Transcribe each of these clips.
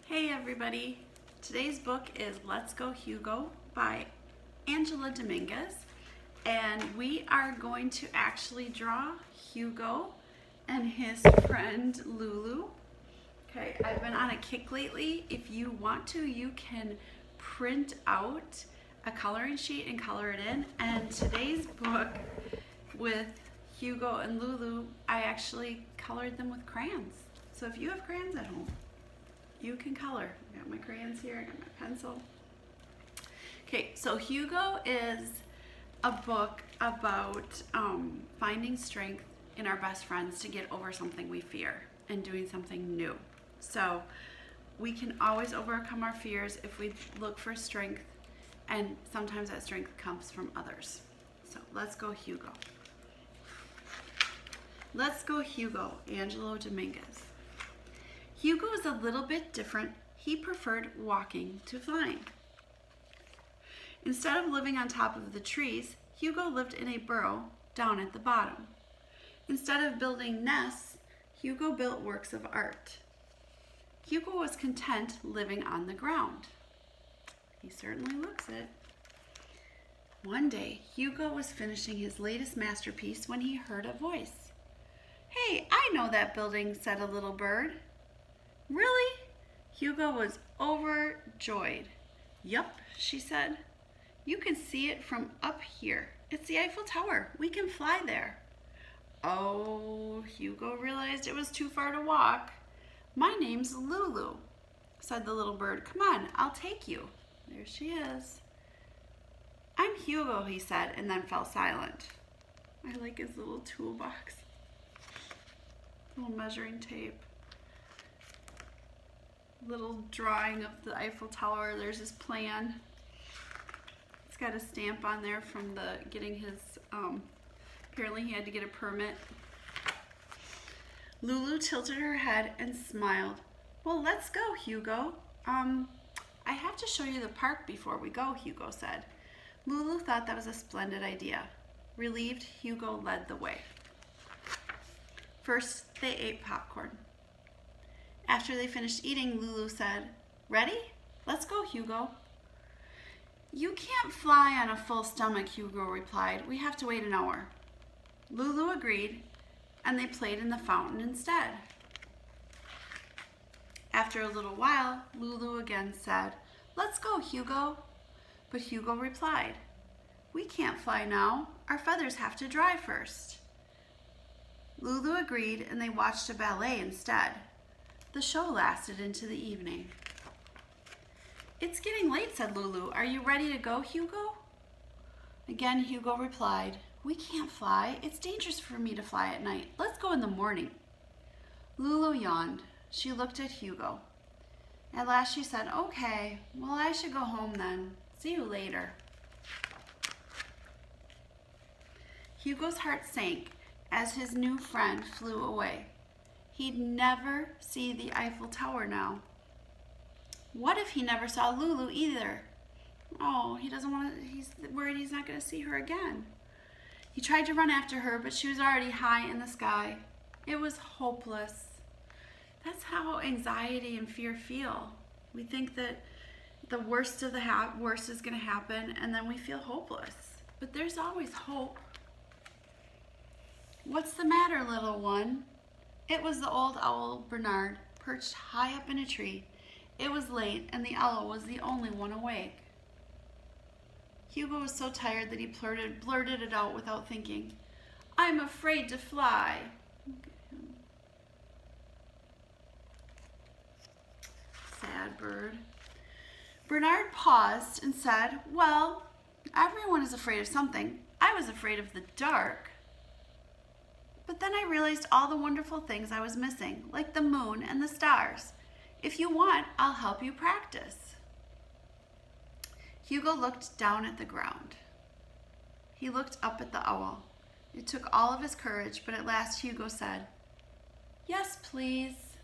Hey everybody! Today's book is Let's Go Hugo by Angela Dominguez, and we are going to actually draw Hugo and his friend Lulu. Okay, I've been on a kick lately. If you want to, you can print out a coloring sheet and color it in. And today's book with Hugo and Lulu, I actually colored them with crayons. So if you have crayons at home, you can color. I got my crayons here, I got my pencil. Okay, so Hugo is a book about finding strength in our best friends to get over something we fear and doing something new. So we can always overcome our fears if we look for strength, and sometimes that strength comes from others. So let's go Hugo. Let's go Hugo, Angela Dominguez. Hugo was a little bit different. He preferred walking to flying. Instead of living on top of the trees, Hugo lived in a burrow down at the bottom. Instead of building nests, Hugo built works of art. Hugo was content living on the ground. He certainly looks it. One day, Hugo was finishing his latest masterpiece when he heard a voice. "Hey, I know that building," said a little bird. "Really?" Hugo was overjoyed. "Yup," she said. "You can see it from up here. It's the Eiffel Tower. We can fly there." Oh, Hugo realized it was too far to walk. "My name's Lulu," said the little bird. "Come on, I'll take you." There she is. "I'm Hugo," he said, and then fell silent. I like his little toolbox. Little measuring tape. Little drawing of the Eiffel Tower. There's his plan. It's got a stamp on there from getting his, apparently he had to get a permit. Lulu tilted her head and smiled. "Well, let's go, Hugo. I have to show you the park before we go," Hugo said. Lulu thought that was a splendid idea. Relieved, Hugo led the way. First, they ate popcorn. After they finished eating, Lulu said, "Ready? Let's go, Hugo." "You can't fly on a full stomach," Hugo replied. "We have to wait an hour." Lulu agreed, and they played in the fountain instead. After a little while, Lulu again said, "Let's go, Hugo." But Hugo replied, "We can't fly now. Our feathers have to dry first." Lulu agreed, and they watched a ballet instead. The show lasted into the evening. "It's getting late," said Lulu. "Are you ready to go, Hugo?" Again, Hugo replied, "We can't fly. It's dangerous for me to fly at night. Let's go in the morning." Lulu yawned. She looked at Hugo. At last she said, "Okay, well, I should go home then. See you later." Hugo's heart sank as his new friend flew away. He'd never see the Eiffel Tower now. What if he never saw Lulu either? Oh, he's worried he's not going to see her again. He tried to run after her, but she was already high in the sky. It was hopeless. That's how anxiety and fear feel. We think that the worst of the worst is going to happen, and then we feel hopeless. But there's always hope. "What's the matter, little one?" It was the old owl Bernard, perched high up in a tree. It was late, and the owl was the only one awake. Hugo was so tired that he blurted it out without thinking. "I'm afraid to fly." Sad bird. Bernard paused and said, "Well, everyone is afraid of something. I was afraid of the dark. But then I realized all the wonderful things I was missing, like the moon and the stars. If you want, I'll help you practice." Hugo looked down at the ground. He looked up at the owl. It took all of his courage, but at last Hugo said, "Yes, please."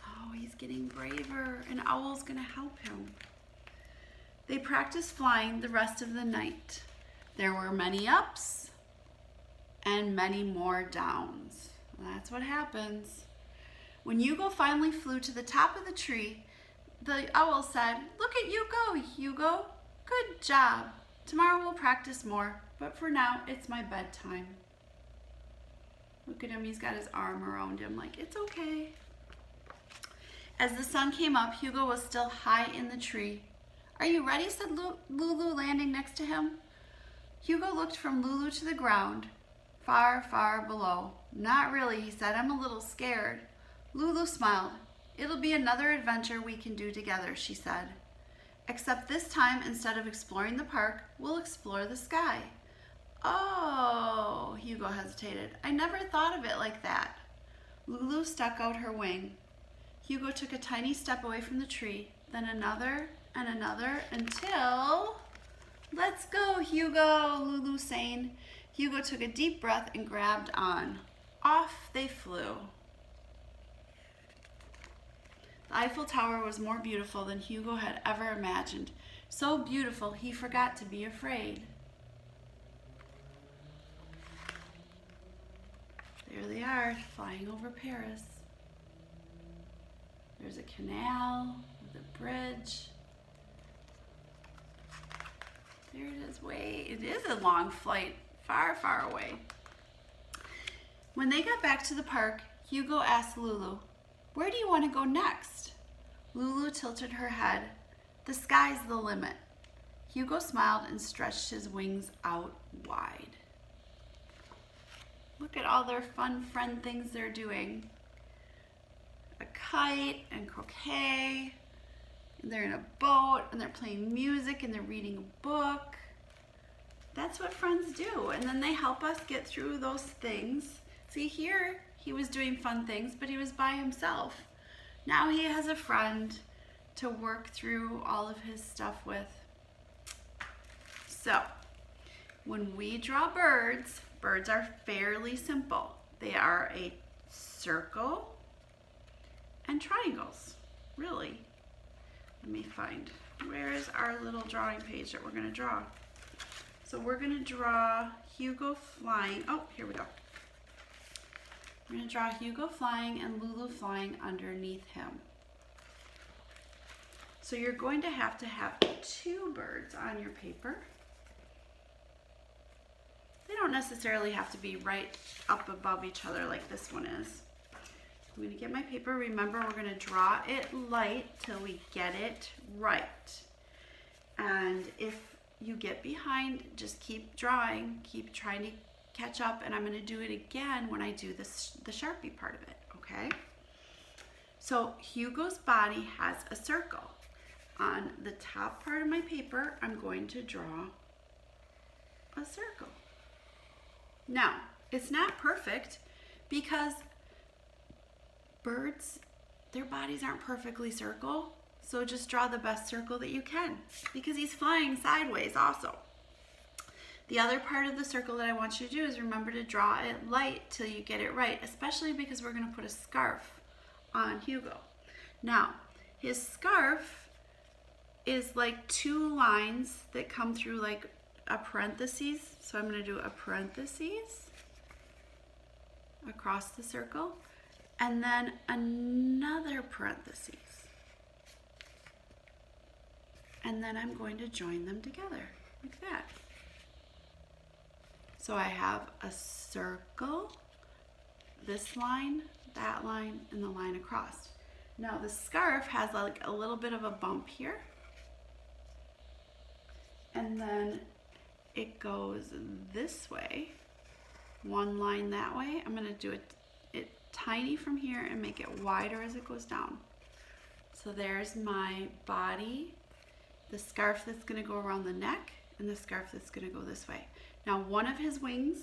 Oh, he's getting braver. An owl's going to help him. They practiced flying the rest of the night. There were many ups and many more downs. That's what happens. When Hugo finally flew to the top of the tree, the owl said, "Look at you go, Hugo. Good job. Tomorrow we'll practice more, but for now it's my bedtime." Look at him, he's got his arm around him like, it's okay. As the sun came up, Hugo was still high in the tree. "Are you ready?" said Lulu, landing next to him. Hugo looked from Lulu to the ground, far, far below. "Not really," he said. "I'm a little scared." Lulu smiled. "It'll be another adventure we can do together," she said. "Except this time, instead of exploring the park, we'll explore the sky." "Oh," Hugo hesitated. "I never thought of it like that." Lulu stuck out her wing. Hugo took a tiny step away from the tree, then another and another until... "Let's go, Hugo," Lulu sang. Hugo took a deep breath and grabbed on. Off they flew. The Eiffel Tower was more beautiful than Hugo had ever imagined. So beautiful, he forgot to be afraid. There they are, flying over Paris. There's a canal with a bridge. There it is, it is a long flight, far, far away. When they got back to the park, Hugo asked Lulu, "Where do you want to go next?" Lulu tilted her head. "The sky's the limit." Hugo smiled and stretched his wings out wide. Look at all their fun friend things they're doing. A kite and croquet. And they're in a boat and they're playing music and they're reading a book. That's what friends do. And then they help us get through those things. See, here he was doing fun things, but he was by himself. Now he has a friend to work through all of his stuff with. So, when we draw birds, birds are fairly simple. They are a circle and triangles, really. Let me find, where is our little drawing page that we're going to draw? So we're going to draw Hugo flying. Oh, here we go. We're going to draw Hugo flying and Lulu flying underneath him. So you're going to have two birds on your paper. They don't necessarily have to be right up above each other like this one is. I'm going to get my paper. Remember, we're going to draw it light till we get it right. And if you get behind, just keep drawing, keep trying to catch up, and I'm going to do it again when I do this, the Sharpie part of it, okay? So Hugo's body has a circle. On the top part of my paper, I'm going to draw a circle. Now, it's not perfect because birds, their bodies aren't perfectly circle, so just draw the best circle that you can because he's flying sideways also. The other part of the circle that I want you to do is remember to draw it light till you get it right, especially because we're going to put a scarf on Hugo. Now, his scarf is like two lines that come through like a parentheses. So I'm going to do a parentheses across the circle and then another parentheses. And then I'm going to join them together like that. So I have a circle, this line, that line, and the line across. Now the scarf has like a little bit of a bump here. And then it goes this way, one line that way. I'm going to do it tiny from here and make it wider as it goes down. So there's my body, the scarf that's going to go around the neck, and the scarf that's going to go this way. Now one of his wings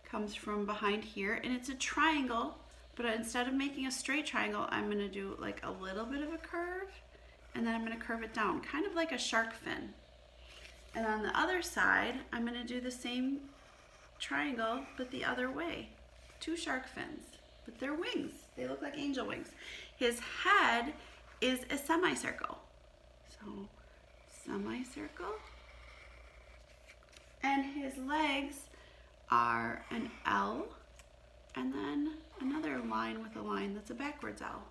comes from behind here, and it's a triangle, but instead of making a straight triangle, I'm going to do like a little bit of a curve, and then I'm going to curve it down, kind of like a shark fin. And on the other side, I'm going to do the same triangle, but the other way. Two shark fins, but they're wings. They look like angel wings. His head is a semicircle. So, semicircle. And his legs are an L and then another line with a line that's a backwards L.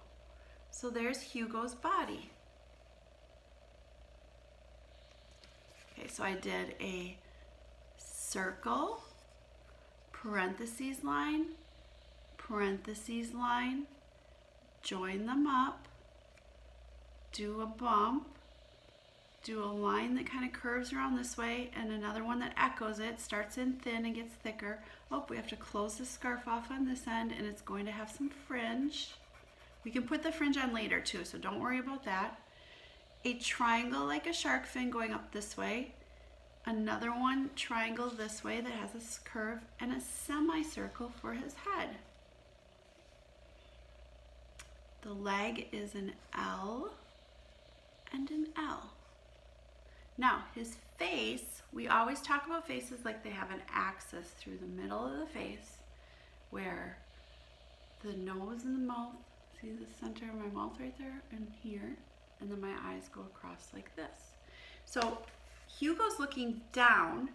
So there's Hugo's body. Okay, so I did a circle, parentheses line, join them up, do a bump, do a line that kind of curves around this way, and another one that echoes it, starts in thin and gets thicker. Oh, we have to close the scarf off on this end, and it's going to have some fringe. We can put the fringe on later too, so don't worry about that. A triangle like a shark fin going up this way. Another one triangle this way that has a curve, and a semicircle for his head. The leg is an L and an L. Now, his face, we always talk about faces like they have an axis through the middle of the face, where the nose and the mouth, see the center of my mouth right there and here, and then my eyes go across like this. So Hugo's looking down,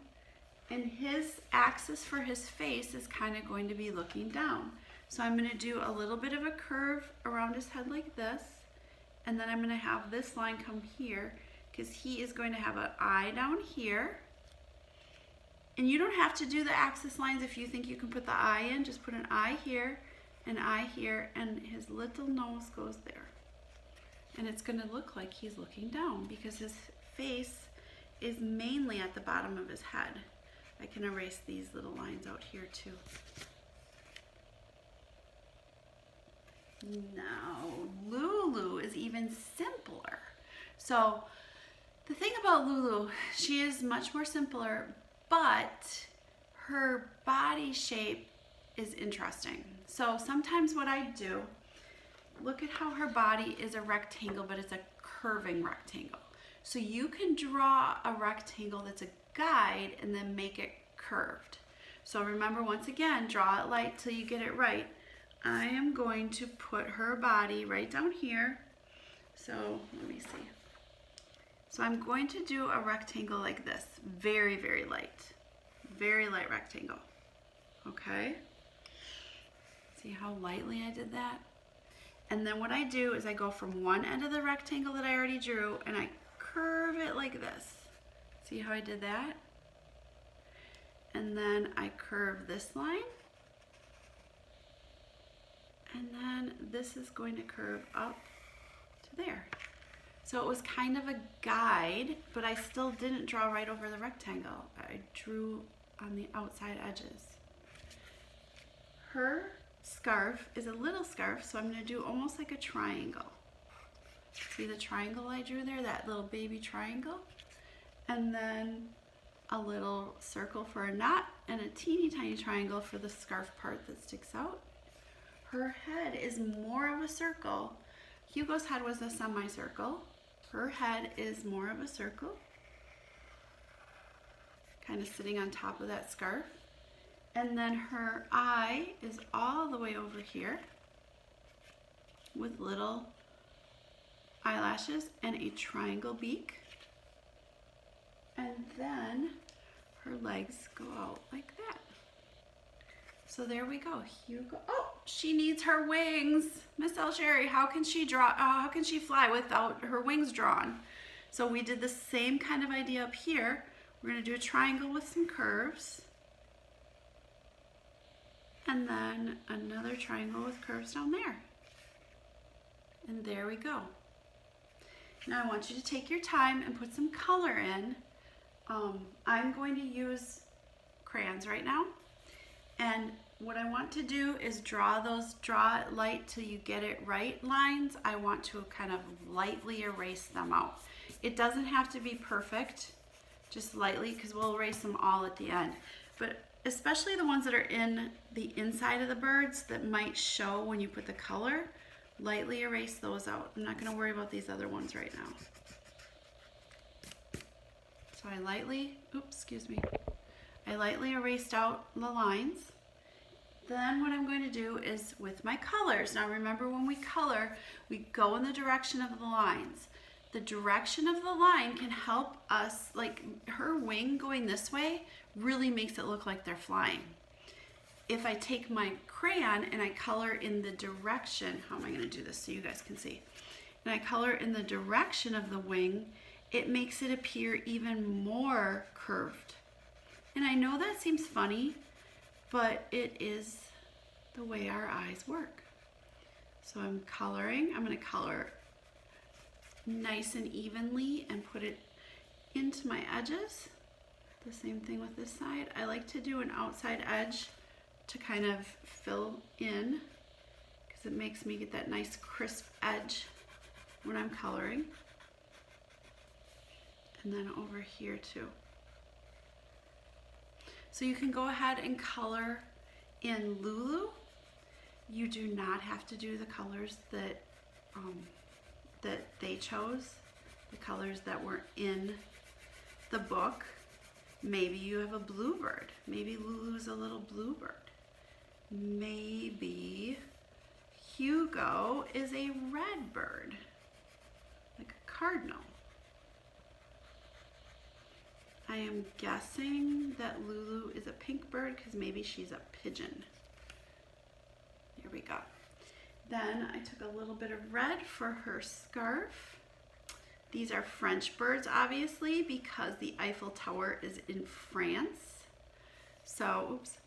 and his axis for his face is kind of going to be looking down. So I'm going to do a little bit of a curve around his head like this, and then I'm going to have this line come here, because he is going to have an eye down here. And you don't have to do the axis lines if you think you can put the eye in. Just put an eye here, and his little nose goes there. And it's going to look like he's looking down because his face is mainly at the bottom of his head. I can erase these little lines out here too. Now, Lulu is even simpler. So the thing about Lulu, she is much more simpler, but her body shape is interesting. So sometimes what I do, look at how her body is a rectangle, but it's a curving rectangle. So you can draw a rectangle that's a guide and then make it curved. So remember, once again, draw it light till you get it right. I am going to put her body right down here. So let me see. So I'm going to do a rectangle like this, very, very light rectangle. Okay? See how lightly I did that? And then what I do is I go from one end of the rectangle that I already drew and I curve it like this. See how I did that? And then I curve this line. And then this is going to curve up to there. So it was kind of a guide, but I still didn't draw right over the rectangle. I drew on the outside edges. Her scarf is a little scarf, so I'm going to do almost like a triangle. See the triangle I drew there, that little baby triangle? And then a little circle for a knot and a teeny tiny triangle for the scarf part that sticks out. Her head is more of a circle. Hugo's head was a semicircle. Her head is more of a circle, kind of sitting on top of that scarf. And then her eye is all the way over here with little eyelashes and a triangle beak. And then her legs go out like that. So there we go. Hugo. Oh, she needs her wings. Miss Elsherry, how can she fly without her wings drawn? So we did the same kind of idea up here. We're going to do a triangle with some curves. And then another triangle with curves down there. And there we go. Now I want you to take your time and put some color in. I'm going to use crayons right now. And what I want to do is draw it light till you get it right lines. I want to kind of lightly erase them out. It doesn't have to be perfect, just lightly, because we'll erase them all at the end. But especially the ones that are in the inside of the birds that might show when you put the color, lightly erase those out. I'm not going to worry about these other ones right now. So I lightly erased out the lines. Then what I'm going to do is with my colors. Now remember, when we color, we go in the direction of the lines. The direction of the line can help us, like her wing going this way really makes it look like they're flying. if I take my crayon and I color in the direction, how am I going to do this so you guys can see? And I color in the direction of the wing, it makes it appear even more curved. And I know that seems funny, but it is the way our eyes work. So I'm coloring. I'm going to color nice and evenly and put it into my edges. The same thing with this side. I like to do an outside edge to kind of fill in because it makes me get that nice crisp edge when I'm coloring. And then over here too. So you can go ahead and color in Lulu. You do not have to do the colors that that they chose, the colors that were in the book. Maybe you have a bluebird. Maybe Lulu's a little bluebird. Maybe Hugo is a red bird, like a cardinal. I am guessing that Lulu is a pink bird because maybe she's a pigeon. Here we go. Then I took a little bit of red for her scarf. These are French birds, obviously, because the Eiffel Tower is in France. So, oops,